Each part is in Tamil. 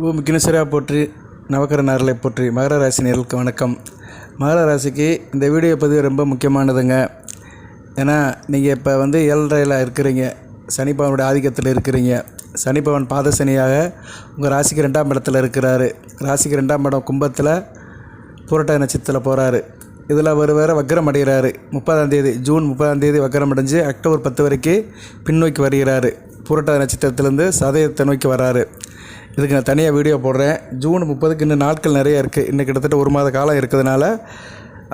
ஓம் கினேஸ்வரா போற்றி, நவக்கர நாரலை போற்றி. மகர ராசி நேயர்களுக்கு வணக்கம். மகர ராசிக்கு இந்த வீடியோ பதிவு ரொம்ப முக்கியமானதுங்க. ஏன்னா நீங்கள் இப்போ ஏழரையில் இருக்கிறீங்க, சனிப்பவனுடைய ஆதிக்கத்தில் இருக்கிறீங்க. சனிப்பவன் பாத சனியாக உங்கள் ராசிக்கு 2ஆம் இடத்துல இருக்கிறாரு. ராசிக்கு 2ஆம் இடம் கும்பத்தில் புரட்டாதி நட்சத்திரத்தில் போகிறாரு. இதில் ஒரு வேறு வக்கரம் அடைகிறாரு. 30ஆம் தேதி ஜூன் 30ஆம் தேதி வக்கரம் அடைஞ்சு அக்டோபர் 10 வரைக்கும் பின்னோக்கி வருகிறாரு. புரட்டாதி நட்சத்திரத்திலேருந்து சதயத்தை நோக்கி வராரு. இதுக்கு நான் தனியாக வீடியோ போடுறேன். ஜூன் 30க்கு இன்னும் நாட்கள் நிறைய இருக்குது. இன்னும் கிட்டத்தட்ட 1 மாத காலம் இருக்கிறதுனால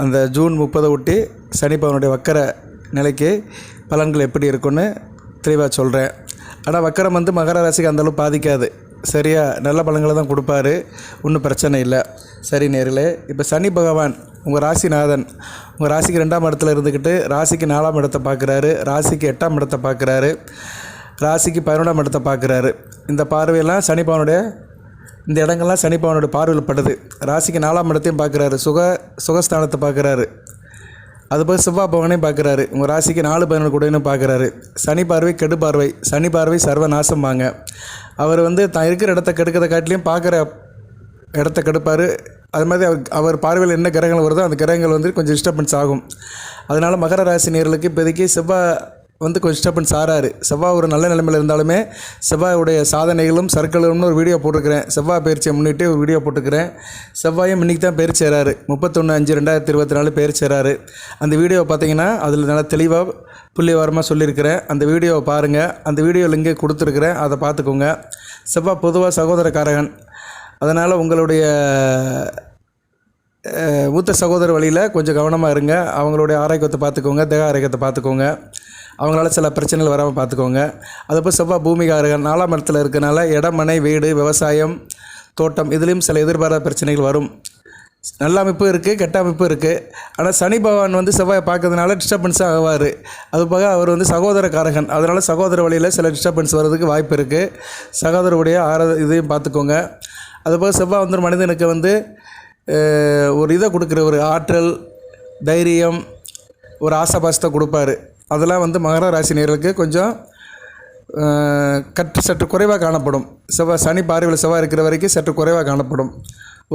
அந்த ஜூன் 30 ஒட்டி சனிப்பவனுடைய வக்கர நிலைக்கு பலன்கள் எப்படி இருக்குன்னு தெளிவாக சொல்கிறேன். ஆனால் வக்கரம் மகர ராசிக்கு அந்தளவு பாதிக்காது. சரியாக நல்ல பலன்களை தான் கொடுப்பாரு, ஒன்றும் பிரச்சனை இல்லை. சரி நேர்களே, இப்போ சனி பகவான் உங்கள் ராசிநாதன் உங்கள் ராசிக்கு 2ஆம் இடத்துல இருந்துக்கிட்டு ராசிக்கு 4ஆம் இடத்தை பார்க்குறாரு, ராசிக்கு 8ஆம் இடத்தை பார்க்குறாரு, ராசிக்கு 11ஆம் இடத்தை பார்க்குறாரு. இந்த பார்வையெல்லாம் சனிப்பவனுடைய இந்த இடங்கள்லாம் சனிப்பவனுடைய பார்வையில் படுது. ராசிக்கு 4ஆம் இடத்தையும் பார்க்குறாரு, சுகஸ்தானத்தை பார்க்குறாரு. அதுபோல் செவ்வாய் பவனையும் பார்க்குறாரு. உங்கள் ராசிக்கு 4 11 கூடன்னு பார்க்குறாரு. சனி பார்வை கெடு பார்வை. சனி பார்வை சர்வநாசம் வாங்க. அவர் தான் இருக்கிற இடத்த கெடுக்கிறத காட்டிலையும் பார்க்குற இடத்த கெடுப்பார். அது மாதிரி அவர் பார்வையில் என்ன கிரகங்கள் வருதோ அந்த கிரகங்கள் கொஞ்சம் டிஸ்டர்பன்ஸ் ஆகும். அதனால் மகர ராசி நேயர்களுக்கு இப்போதைக்கு செவ்வாய் கொஞ்சம் டிஸ்டர்பன்ஸ் ஆறாரு. செவ்வாய் ஒரு நல்ல நிலைமையில் இருந்தாலுமே செவ்வாயுடைய சாதனைகளும் சர்க்கிளும்னு ஒரு வீடியோ போட்டிருக்கிறேன். செவ்வாய் பயிற்சியை முன்னிட்டு ஒரு வீடியோ போட்டுக்கிறேன். செவ்வாயும் இன்றைக்கி தான் பயிற்சி சேராரு. 31/5/2024 பயிற்சி சேராரு. அந்த வீடியோவை பார்த்தீங்கன்னா அதில் நல்லா தெளிவாக புள்ளிவாரமாக சொல்லியிருக்கிறேன். அந்த வீடியோவை பாருங்கள். அந்த வீடியோ லிங்கை கொடுத்துருக்குறேன், அதை பார்த்துக்கோங்க. செவ்வாய் பொதுவாக சகோதரக்காரகன். அதனால் உங்களுடைய மூத்த சகோதர வழியில் கொஞ்சம் கவனமாக இருங்க. அவங்களுடைய ஆரோக்கியத்தை பார்த்துக்கோங்க, தேக ஆரோக்கியத்தை பார்த்துக்கோங்க. அவங்களால சில பிரச்சனைகள் வராமல் பார்த்துக்கோங்க. அதுபோல் செவ்வாய் பூமிகாரகன் 4ஆம் இடத்துல இருக்கனால இடம், மனை, வீடு, விவசாயம், தோட்டம் இதுலேயும் சில எதிர்பாராத பிரச்சனைகள் வரும். நல்ல அமைப்பு இருக்குது, கெட்ட அமைப்பு இருக்குது. ஆனால் சனி பகவான் செவ்வாயை பார்க்கறதுனால டிஸ்டர்பன்ஸாக ஆவார். அதுபோக அவர் சகோதரக்காரகன். அதனால் சகோதர வழியில் சில டிஸ்டர்பன்ஸ் வர்றதுக்கு வாய்ப்பு இருக்குது. சகோதரருடைய இதையும் பார்த்துக்கோங்க. அதுபோக செவ்வாய் ஒரு மனிதனுக்கு ஒரு இதை கொடுக்குற ஒரு ஆற்றல், தைரியம், ஒரு ஆசாபாசத்தை கொடுப்பாரு. அதெல்லாம் மகர ராசி நேயர்களுக்கு கொஞ்சம் சற்று குறைவாக காணப்படும். சனி பார்வையில் செவ்வாய் இருக்கிற வரைக்கும் சற்று குறைவாக காணப்படும்.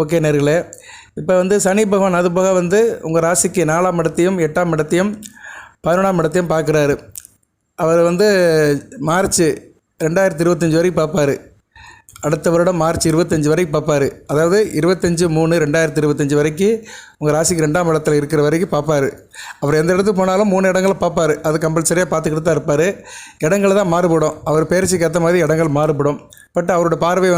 ஓகே நேயர்களே, இப்போ சனி பகவான் அது போக உங்கள் ராசிக்கு 4ஆம் இடத்தையும் 8ஆம் இடத்தையும் 11ஆம் இடத்தையும் பார்க்குறாரு. அவர் மார்ச் 2025 வரைக்கும் பார்ப்பார். அடுத்த வருடம் மார்ச் 25 வரைக்கும் பார்ப்பார். அதாவது 25/3/2025 வரைக்கும் உங்கள் ராசிக்கு 2ஆம் இடத்துல இருக்கிற வரைக்கும் பார்ப்பார். அவர் எந்த இடத்துக்கு போனாலும் 3 இடங்களை பார்ப்பார். அது கம்பல்சரியாக பார்த்துக்கிட்டு தான் இருப்பார். இடங்கள் தான் மாறுபடும். அவர் பயிற்சிக்கு ஏற்ற மாதிரி இடங்கள் மாறுபடும். பட் அவரோட பார்வை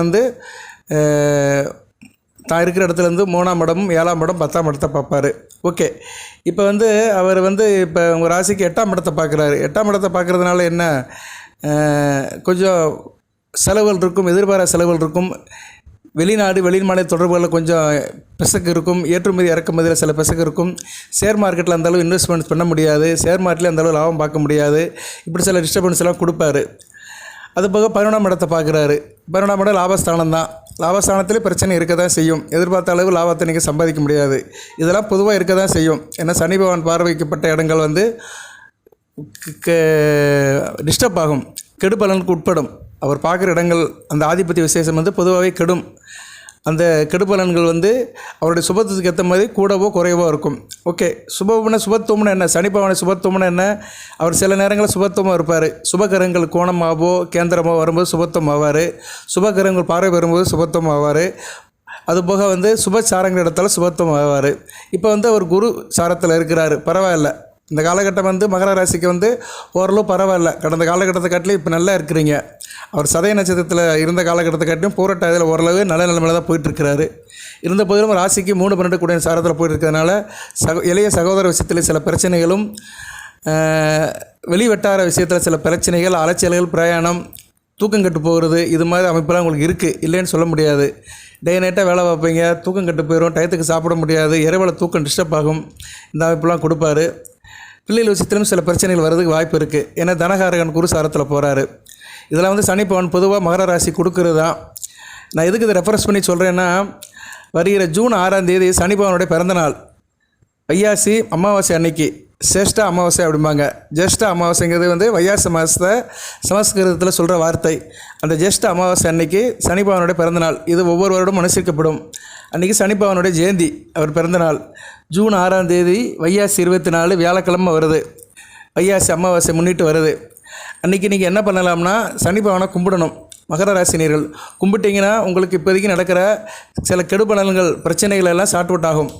தான் இருக்கிற இடத்துலேருந்து 3ஆம் இடமும் 7ஆம் இடம் 10ஆம் இடத்தை பார்ப்பார். ஓகே, இப்போ அவர் இப்போ உங்கள் ராசிக்கு 8ஆம் இடத்தை பார்க்குறாரு. 8ஆம் இடத்தை பார்க்குறதுனால என்ன, கொஞ்சம் செலவுகள் இருக்கும், எதிர்பாராத செலவுகள் இருக்கும். வெளிநாடு வெளிமாநில தொடர்புகளில் கொஞ்சம் பிசகு இருக்கும். ஏற்றுமதி இறக்குமதியில் சில பிசகு இருக்கும். ஷேர் மார்க்கெட்டில் அந்தளவு இன்வெஸ்ட்மெண்ட்ஸ் பண்ண முடியாது. ஷேர் மார்க்கெட்டில் அந்தளவு லாபம் பார்க்க முடியாது. இப்படி சில டிஸ்டர்பன்ஸ் எல்லாம் கொடுப்பாரு. அது போக 11ஆம் இடத்தை பார்க்குறாரு. 11ஆம் இடம் லாபஸ்தானம் தான். லாபஸ்தானத்திலே பிரச்சனை இருக்க தான் செய்யும். எதிர்பார்த்த அளவு லாபத்தை நீங்கள் சம்பாதிக்க முடியாது. இதெல்லாம் பொதுவாக இருக்க தான் செய்யும். ஏன்னா சனி பகவான் பார்வைக்கப்பட்ட இடங்கள் டிஸ்டர்ப் ஆகும், கெடுபலனுக்கு உட்படும். அவர் பார்க்குற இடங்கள் அந்த ஆதிபத்திய விசேஷம் பொதுவாகவே கெடும். அந்த கெடுபலன்கள் அவருடைய சுபத்துக்கு ஏற்ற மாதிரி கூடவோ குறைவோ இருக்கும். ஓகே, சுபத்துவம்னு என்ன, சனிப்பவனை சுபத்துவம்னு என்ன, அவர் சில நேரங்களில் சுபத்துவமாக இருப்பார். சுபகிரகங்கள் கோணமாகவோ கேந்திரமோ வரும்போது சுபத்துவம் ஆவார். சுபகிரகங்கள் பார்வை வரும்போது சுபத்துவம் ஆவார். அதுபோக சுபச்சாரங்கள் இடத்துல சுபத்துவம் ஆவார். இப்போ அவர் குரு சாரத்தில் இருக்கிறார். பரவாயில்ல. இந்த காலகட்டம் மகர ராசிக்கு ஓரளவு பரவாயில்ல. கடந்த காலகட்டத்தை காட்டிலும் இப்போ நல்லா இருக்கிறீங்க. அவர் சதய நட்சத்திரத்தில் இருந்த காலகட்டத்தை காட்டிலும் போராட்டத்தில் ஓரளவு நல்ல நிலைமையில் தான் போயிட்டுருக்கிறாரு. இருந்த போதிலும் ராசிக்கு 3 12 கூடிய சாரத்தில் போயிட்டுருக்கிறதுனால இளைய சகோதர விஷயத்தில் சில பிரச்சனைகளும், வெளிவட்டார விஷயத்தில் சில பிரச்சனைகள், அலைச்சல்கள், பிரயாணம், தூக்கம் கட்டு போகிறது, இது மாதிரி அமைப்பெல்லாம் உங்களுக்கு இருக்குது, இல்லைன்னு சொல்ல முடியாது. டே நைட்டாக வேலை பார்ப்பீங்க, தூக்கம் கட்டு போயிடும், டயத்துக்கு சாப்பிட முடியாது, இரவில் தூக்கம் டிஸ்டர்ப் ஆகும். இந்த அமைப்பெல்லாம் கொடுப்பாரு. பிள்ளைகள் விஷயத்திலும் சில பிரச்சனைகள் வர்றதுக்கு வாய்ப்பு இருக்குது. ஏன்னா தனகாரகன் குரு சாரத்தில் போகிறாரு. இதெல்லாம் சனிப்பவன் பொதுவாக மகர ராசி கொடுக்குறது தான். நான் எதுக்கு இதை ரெஃபரன்ஸ் பண்ணி சொல்கிறேன்னா, வருகிற ஜூன் 6ஆம் தேதி சனிப்பவனுடைய பிறந்தநாள். வைகாசி அமாவாசை அன்னைக்கு சேஷ்ட அமாவாசை அப்படிம்பாங்க. ஜேஷ்ட அமாவாசைங்கிறது வந்து வைகாசி மாதத்தை சமஸ்கிருதத்தில் சொல்கிற வார்த்தை. அந்த ஜேஷ்ட அமாவாசை அன்னைக்கு சனி பகவானுடைய பிறந்தநாள். இது ஒவ்வொரு வருடம் அனுசரிக்கப்படும். அன்றைக்கி சனி பகவானுடைய ஜெயந்தி, அவர் பிறந்தநாள். ஜூன் 6ஆம் தேதி வைகாசி 24 வியாழக்கிழமை வருது. வைகாசி அமாவாசை முன்னிட்டு வருது. அன்றைக்கி நீங்கள் என்ன பண்ணலாம்னா சனி பகவானை கும்பிடணும். மகர ராசினியர்கள் கும்பிட்டிங்கன்னா உங்களுக்கு இப்போதைக்கு நடக்கிற சில கெடுபலன்கள் பிரச்சனைகள் எல்லாம் சார்ட் அவுட் ஆகும்.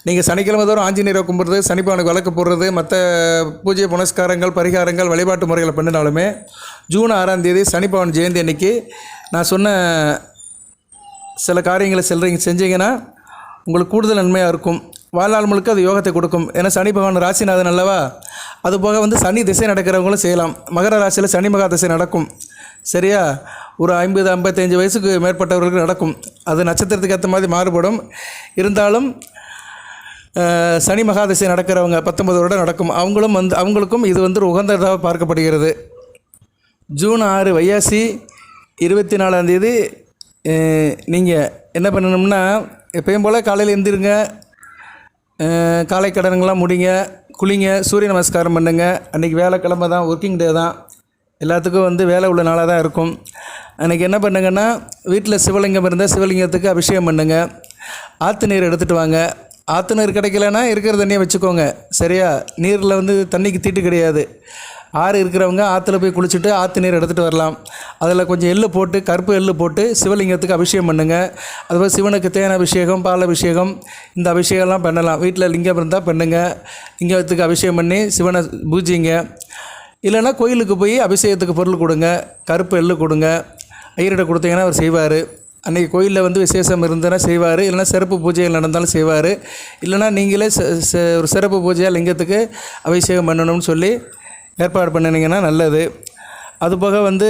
நீங்கள் சனிக்கிழமை தோறும் ஆஞ்சநேயரை கும்பிட்றது, சனி பகவானுக்கு விளக்கு போடுறது, மற்ற பூஜை புனஸ்காரங்கள் பரிகாரங்கள் வழிபாட்டு முறைகளை பண்ணினாலுமே ஜூன் 6ஆம் தேதி சனி பகவான் ஜெயந்தி அன்னைக்கு நான் சொன்ன சில காரியங்களை செஞ்சீங்கன்னா உங்களுக்கு கூடுதல் நன்மையாக இருக்கும். வாழ்நாள் முழுக்க அது யோகத்தை கொடுக்கும். ஏன்னா சனி பகவான் ராசிநாதன் அல்லவா. அதுபோக வந்து சனி திசை நடக்கிறவங்களும் செய்யலாம். மகர ராசியில் சனி மகா திசை நடக்கும். சரியா? ஒரு 50-55 வயசுக்கு மேற்பட்டவர்களுக்கு நடக்கும். அது நட்சத்திரத்துக்கு ஏற்ற மாதிரி மாறுபடும். இருந்தாலும் சனி மகாதிசை நடக்கிறவங்க 19 வருடம் நடக்கும். அவங்களுக்கும் இது வந்து உகந்ததாக பார்க்கப்படுகிறது. ஜூன் 6 வைகாசி 24ஆம் தேதி நீங்கள் என்ன பண்ணணும்னா எப்பயும் போல் காலையில் எழுந்திருங்க, காலை கடன்கள்லாம் முடிங்க, குளிங்க, சூரிய நமஸ்காரம் பண்ணுங்க. அன்றைக்கி வேலைக்கிழமை தான், ஒர்க்கிங் டே தான், எல்லாத்துக்கும் வந்து வேலை உள்ள நாளாக தான் இருக்கும். அன்றைக்கி என்ன பண்ணுங்கன்னா வீட்டில் சிவலிங்கம் இருந்தால் சிவலிங்கத்துக்கு அபிஷேகம் பண்ணுங்கள். ஆற்று நீர் எடுத்துகிட்டு வாங்க. ஆற்று நீர் கிடைக்கலன்னா இருக்கிற தண்ணியை வச்சுக்கோங்க. சரியா? நீரில் வந்து தண்ணிக்கு தீட்டு கிடையாது. ஆறு இருக்கிறவங்க ஆற்றுல போய் குளிச்சுட்டு ஆற்று நீர் எடுத்துகிட்டு வரலாம். அதில் கொஞ்சம் எள்ளு போட்டு, கருப்பு எள்ளு போட்டு சிவலிங்கத்துக்கு அபிஷேகம் பண்ணுங்கள். அதுபோல் சிவனுக்கு தேன் அபிஷேகம், பால் அபிஷேகம், இந்த அபிஷேகம்லாம் பண்ணலாம். வீட்டில் லிங்கம் இருந்தால் பண்ணுங்கள். லிங்கத்துக்கு அபிஷேகம் பண்ணி சிவனை பூஜிங்க. இல்லைன்னா கோயிலுக்கு போய் அபிஷேகத்துக்கு பொருள் கொடுங்க, கருப்பு எள்ளு கொடுங்க. ஐயர்கிட்ட கொடுத்தீங்கன்னா அவர் செய்வார். அன்றைக்கி கோயிலில் வந்து விசேஷம் இருந்ததுன்னா செய்வார். இல்லைனா சிறப்பு பூஜைகள் நடந்தாலும் செய்வார். இல்லைனா நீங்களே ஒரு சிறப்பு பூஜையாக லிங்கத்துக்கு அபிஷேகம் பண்ணணும்னு சொல்லி ஏற்பாடு பண்ணினீங்கன்னா நல்லது. அதுபோக வந்து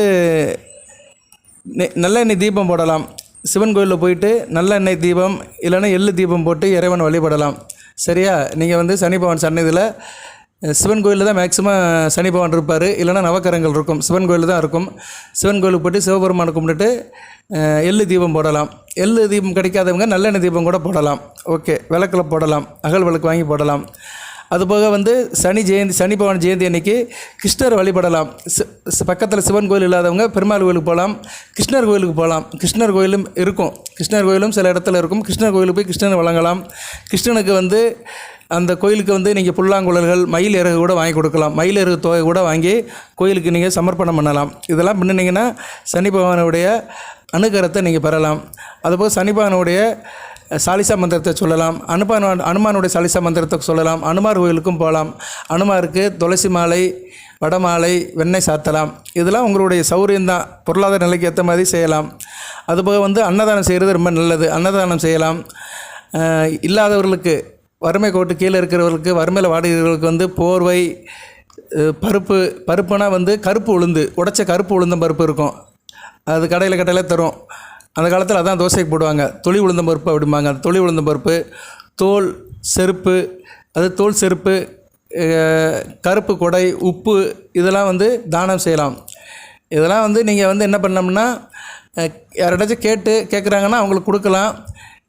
நல்லெண்ணெய் தீபம் போடலாம். சிவன் கோயிலில் போயிட்டு நல்லெண்ணெய் தீபம் இல்லைன்னா எள்ளு தீபம் போட்டு இறைவன் வழிபடலாம். சரியா? நீங்கள் வந்து சனி பகவான் சன்னதியில் சிவன் கோயிலில் தான் மேக்ஸிமம் சனி பகவான் இருப்பார். இல்லைனா நவக்கரங்கள் இருக்கும், சிவன் கோயிலில் தான் இருக்கும். சிவன் கோயிலுக்கு போய்ட்டு சிவபெருமானை கும்பிட்டுட்டு எள்ளு தீபம் போடலாம். எள்ளு தீபம் கிடைக்காதவங்க நல்லெண்ணெய் தீபம் கூட போடலாம். ஓகே, விளக்கில் போடலாம், அகல் விளக்கு வாங்கி போடலாம். அதுபோக வந்து சனி பகவான் ஜெயந்தி அன்னைக்கு கிருஷ்ணர் வழிபடலாம். பக்கத்தில் சிவன் கோயில் இல்லாதவங்க பெருமாள் கோயிலுக்கு போகலாம், கிருஷ்ணர் கோயிலுக்கு போகலாம். கிருஷ்ணர் கோயிலும் இருக்கும், கிருஷ்ணர் கோயிலும் சில இடத்துல இருக்கும். கிருஷ்ணர் கோயிலுக்கு போய் கிருஷ்ணனை வழங்கலாம். கிருஷ்ணனுக்கு வந்து அந்த கோயிலுக்கு வந்து நீங்கள் புல்லாங்குழல்கள், மயில் இறகு கூட வாங்கி கொடுக்கலாம். மயில் இறகு தொகை கூட வாங்கி கோயிலுக்கு நீங்கள் சமர்ப்பணம் பண்ணலாம். இதெல்லாம் பண்ணினீங்கன்னா சனி பகவானுடைய அனுகிரகத்தை நீங்கள் பெறலாம். அதுபோல் சனி பகவானுடைய சாலிசா மந்திரத்தை சொல்லலாம். அனுமானுடைய சாலிசா மந்திரத்தை சொல்லலாம். அனுமார் கோயிலுக்கும் போகலாம். அனுமாருக்கு துளசி மாலை, வடமாலை, வெண்ணெய் சாத்தலாம். இதெல்லாம் உங்களுடைய சௌரியம்தான். பொருளாதார நிலைக்கு ஏற்ற மாதிரி செய்யலாம். அதுபோக வந்து அன்னதானம் செய்கிறது ரொம்ப நல்லது. அன்னதானம் செய்யலாம். இல்லாதவர்களுக்கு, வறுமை கோட்டு கீழே இருக்கிறவர்களுக்கு, வறுமையில் வாடுகிறவர்களுக்கு வந்து போர்வை, பருப்புனா வந்து கருப்பு உளுந்து, உடைச்ச கருப்பு உளுந்தம் பருப்பு இருக்கும். அது கடையில் தரும். அந்த காலத்தில் அதான் தோசைக்கு போடுவாங்க. தொளி உளுந்தம் பருப்பு அப்படிம்பாங்க. அந்த தொளி உளுந்தம் பருப்பு, தோல் செருப்பு, தோல் செருப்பு, கருப்பு கொடை, உப்பு, இதெல்லாம் வந்து தானம் செய்யலாம். இதெல்லாம் வந்து நீங்கள் வந்து என்ன பண்ணோம்னா யார்கிட்டாச்சும் கேட்குறாங்கன்னா அவங்களுக்கு கொடுக்கலாம்.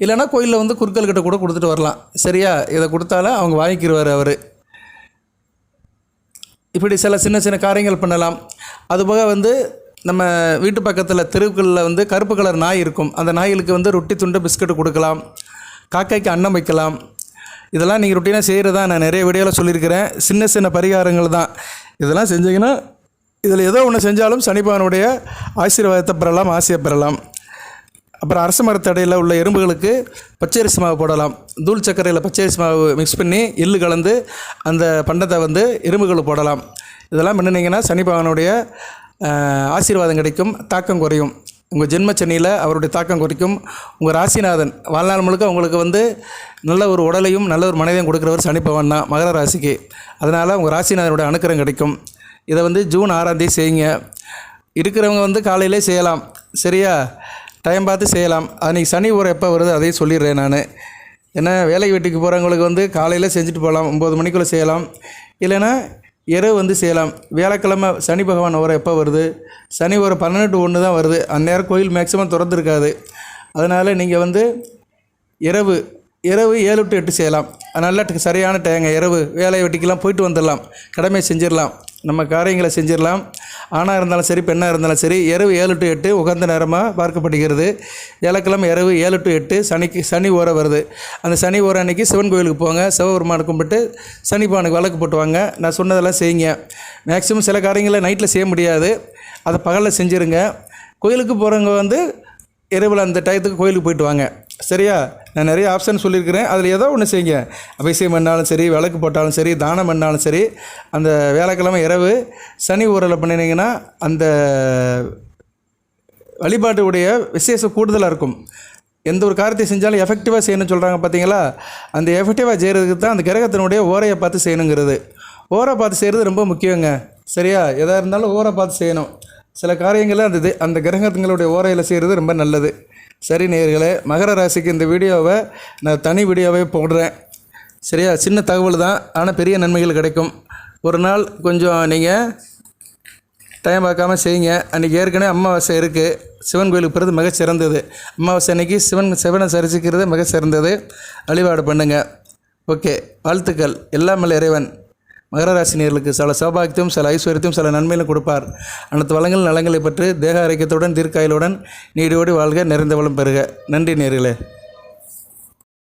இல்லைன்னா கோயிலில் வந்து குருக்கள்கிட்ட கூட கொடுத்துட்டு வரலாம். சரியா? இதை கொடுத்தாலும் அவங்க வாங்கிக்கிடுவார் அவர். இப்படி சில சின்ன காரியங்கள் பண்ணலாம். அதுபோக வந்து நம்ம வீட்டு பக்கத்தில் தெருவுகளில் வந்து கருப்பு கலர் நாய் இருக்கும். அந்த நாய்களுக்கு வந்து ரொட்டி துண்டு பிஸ்கட்டு கொடுக்கலாம். காக்கைக்கு அன்னம் வைக்கலாம். இதெல்லாம் நீங்கள் ரொட்டீனாக செய்கிறதா நான் நிறைய வீடியோவில் சொல்லியிருக்கிறேன். சின்ன பரிகாரங்கள் தான். இதெல்லாம் செஞ்சிங்கன்னா இதில் ஏதோ ஒன்று செஞ்சாலும் சனி பகவானுடைய ஆசீர்வாதத்தை பெறலாம், ஆசையை பெறலாம். அப்புறம் அரச மரத்தடையில் உள்ள எறும்புகளுக்கு பச்சரிசி மாவு போடலாம். தூள் சர்க்கரையில் பச்சரிசி மாவு மிக்ஸ் பண்ணி எள்ளு கலந்து அந்த பண்டத்தை வந்து எறும்புகளுக்கு போடலாம். இதெல்லாம் பண்ணினீங்கன்னா சனி பகவானுடைய ஆசீர்வாதம் கிடைக்கும், தாக்கம் குறையும். உங்கள் ஜென்மச்சனியில் அவருடைய தாக்கம் குறைக்கும். உங்கள் ராசிநாதன் வாழ்நாள் முழுக்க உங்களுக்கு வந்து நல்ல ஒரு உடலையும் நல்ல ஒரு மனதையும் கொடுக்குறவர் சனி பகவான் தான் மகர ராசிக்கு. அதனால் உங்கள் ராசிநாதனுடைய அனுக்கிரகம் கிடைக்கும். இதை வந்து ஜூன் 6ஆம் தேதி செய்யுங்க. இருக்கிறவங்க வந்து காலையிலே செய்யலாம். சரியா? டைம் பார்த்து செய்யலாம். அன்றைக்கி சனி ஊர் எப்போ வருது அதையும் சொல்லிடுறேன் நான். ஏன்னா வேலைக்கு வீட்டுக்கு போகிறவங்களுக்கு வந்து காலையில் செஞ்சுட்டு போகலாம், 9 மணிக்குள்ளே செய்யலாம். இல்லைன்னா இரவு வந்து செய்யலாம். வியாழக்கிழமை சனி பகவான் ஓரம் எப்போ வருது? சனி ஓரம் 12 to 1 தான் வருது. அந்நேரம் கோயில் மேக்ஸிமம் திறந்துருக்காது. அதனால் நீங்கள் வந்து இரவு இரவு 7 to 8 செய்யலாம். நல்ல சரியான டைங்க. இரவு வேலையை வெட்டிக்கலாம், போயிட்டு வந்துடலாம், கடமை செஞ்சிடலாம், நம்ம காரியங்களை செஞ்சிடலாம். ஆணாக இருந்தாலும் சரி, பெண்ணாக இருந்தாலும் சரி, இரவு 7 to 8 உகந்த நேரமாக பார்க்கப்படுகிறது. வியாழக்கிழமை இரவு 7 to 8 சனி ஓரை வருது. அந்த சனி ஓரை அன்றைக்கி சிவன் கோயிலுக்கு போங்க, சிவபெருமானை கும்பிட்டு சனிப்பானுக்கு விளக்கு போட்டுவாங்க. நான் சொன்னதெல்லாம் செய்யுங்க. மேக்ஸிமம் சில காரியங்களை நைட்டில் செய்ய முடியாது, அதை பகலில் செஞ்சுருங்க. கோயிலுக்கு போகிறவங்க இரவில் அந்த டயத்துக்கு கோயிலுக்கு போயிட்டு வாங்க. சரியா? நான் நிறைய ஆப்ஷன் சொல்லியிருக்கிறேன், அதில் ஏதோ ஒன்று செய்யுங்க. அபிஷேகம் பண்ணாலும் சரி, விளக்கு போட்டாலும் சரி, தானம் பண்ணாலும் சரி, அந்த வியாழக்கிழமை இரவு சனி ஊரில் பண்ணினீங்கன்னா அந்த வழிபாட்டுடைய விசேஷம் கூடுதலாக இருக்கும். எந்த ஒரு காரியத்தை செஞ்சாலும் எஃபெக்டிவாக செய்யணும்னு சொல்கிறாங்க பார்த்தீங்களா? அந்த எஃபெக்டிவாக செய்கிறதுக்கு தான் அந்த கிரகத்தினுடைய ஓரையை பார்த்து செய்யணுங்கிறது. ஓரை பார்த்து செய்கிறது ரொம்ப முக்கியங்க. சரியா? எதாக இருந்தாலும் ஓரை பார்த்து செய்யணும். சில காரியங்களை அந்த கிரகங்களுடைய ஓரையில் செய்கிறது ரொம்ப நல்லது. சரி நேயர்களே, மகர ராசிக்கு இந்த வீடியோவை நான் தனி வீடியோவே போடுறேன். சரியா? சின்ன தகவல் தான், ஆனால் பெரிய நன்மைகள் கிடைக்கும். ஒரு நாள் கொஞ்சம் நீங்கள் டைம் பார்க்காம செய்யுங்க. அன்றைக்கி ஏற்கனவே அமாவாசை இருக்குது. சிவன் கோயிலுக்கு போகிறது மிக சிறந்தது. அமாவாசை அன்றைக்கி சிவனை சரிசிக்கிறது மிக சிறந்தது. வழிபாடு பண்ணுங்கள். ஓகே, வாழ்த்துக்கள். எல்லாம் வல்ல இறைவன் மகர ராசினியர்களுக்கு சில சௌபாகியத்தையும் சில ஐஸ்வர்யத்தையும் சில நன்மையிலும் கொடுப்பார். அனைத்து வளங்கள் நலங்களை பற்றி தேக ஆரோக்கியத்துடன் தீர்க்காயலுடன் நீடியோடி வாழ்க, நிறைந்த வளம் பெறுக. நன்றி நேயர்களே.